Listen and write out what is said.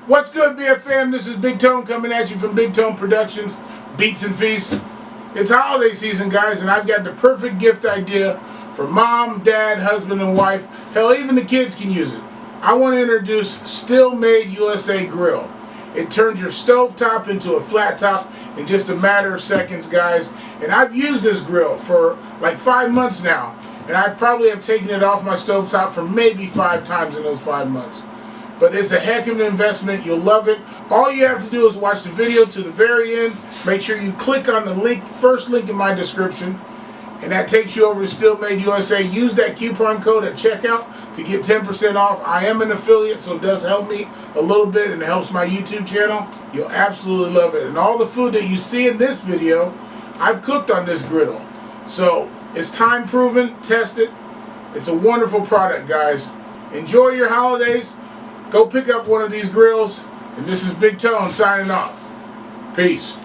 What's good, BFM? This is Big Tone coming at you from Big Tone Productions, Beats and Feasts. It's holiday season, guys, and I've got the perfect gift idea for mom, dad, husband, and wife. Hell, even the kids can use it. I want to introduce Steelmadeusa grill. It turns your stovetop into a flat top in just a matter of seconds, guys. And I've used this grill for like 5 months now, and I probably have taken it off my stovetop for maybe 5 times in those 5 months. But it's a heck of an investment. You'll love it. All you have to do is watch the video to the very end. Make sure you click on the link, first link in my description, and that takes you over to Steelmadeusa. Use that coupon code at checkout to get 10% off. I am an affiliate, so it does help me a little bit, and it helps my YouTube channel. You'll absolutely love it. And all the food that you see in this video, I've cooked on this griddle. So it's time proven, tested. It's a wonderful product, guys. Enjoy your holidays. Go pick up one of these grills, and this is Big Tone signing off. Peace.